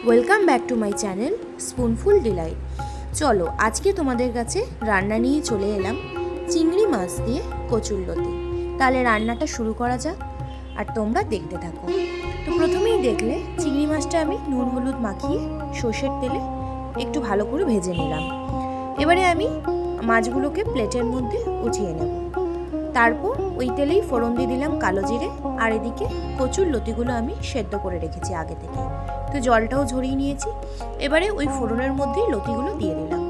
Welcome back to my channel spoonful delight. চলো আজকে তোমাদের কাছে রান্না নিয়ে চলে এলাম চিংড়ি মাছ দিয়ে কচুরলতি। তাহলে রান্নাটা শুরু করা যাক আর তোমরা দেখতে থাকো। তো প্রথমেই দেখলে চিংড়ি মাছটা আমি নুন হলুদ মাখিয়ে সর্ষের তেলে একটু ভালো করে ভেজে নিলাম। এবারে আমি মাছগুলোকে প্লেটের মধ্যে উঠিয়ে নেব। তারপর ওই তেলেই ফোড়ন দিয়ে দিলাম কালো জিরে, আর এদিকে কচুরলতিগুলো আমি সেদ্ধ করে রেখেছি আগে থেকে, তো জলটাও ঝরিয়ে নিয়েছি। এবারে ওই ফোড়নের মধ্যেই লতিগুলো দিয়ে দিলাম।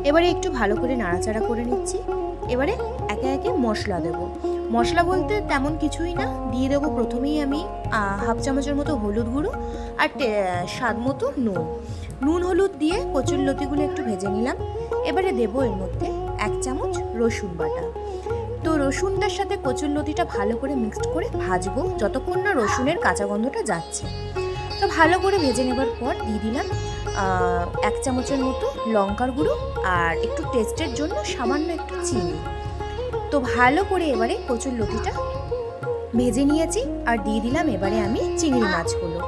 এবারে একটু ভালো করে নাড়াচাড়া করে নিচ্ছি। এবারে একে একে মশলা দেব। মশলা বলতে তেমন কিছুই না, দিয়ে দেবো প্রথমেই আমি হাফ চামচের মতো হলুদ গুঁড়ো আর স্বাদ মতো নুন হলুদ দিয়ে কচুরলতিগুলো একটু ভেজে নিলাম। এবারে দেবো এর মধ্যে 1 চামচ রসুন বাটা। তো রসুনটার সাথে কচুরলতিটা ভালো করে মিক্সড করে ভাজবো যতক্ষণ না রসুনের কাঁচা গন্ধটা যাচ্ছে। তো ভালো করে ভেজে নেবার পর দিয়ে দিলাম 1 চামচের মতো লঙ্কার গুঁড়ো আর একটু টেস্টের জন্য সামান্য একটু চিনি। তো ভালো করে এবারে কচুরলতিটা ভেজে নিয়েছি আর দিয়ে দিলাম এবারে আমি চিংড়ি মাছগুলো।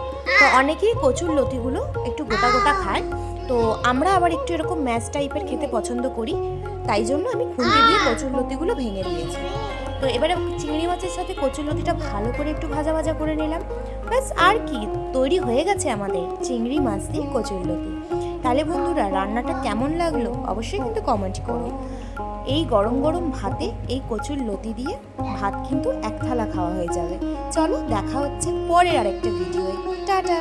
তো অনেকেই কচুরলতিগুলো একটু গোটা গোটা খায়, তো আমরা আবার একটু এরকম ম্যাশ টাইপের খেতে পছন্দ করি, তাই জন্য আমি খুন্তি দিয়ে কচুরলতিগুলো ভেঙে দিয়েছি। তো এবারে চিংড়ি মাছের সাথে কচুরলতিটা ভালো করে একটু ভাজা ভাজা করে নিলাম। ব্যাস আর কি, তৈরি হয়ে গেছে আমাদের চিংড়ি মাছ দিয়ে কচুরলতি। তাহলে বন্ধুরা রান্নাটা কেমন লাগলো অবশ্যই কিন্তু কমেন্ট করো। এই গরম গরম ভাতে এই কচুরলতি দিয়ে ভাত কিন্তু 1 থালা খাওয়া হয়ে যাবে। চলো দেখা হচ্ছে পরের আরেকটা ভিডিওয়ে। টাটা।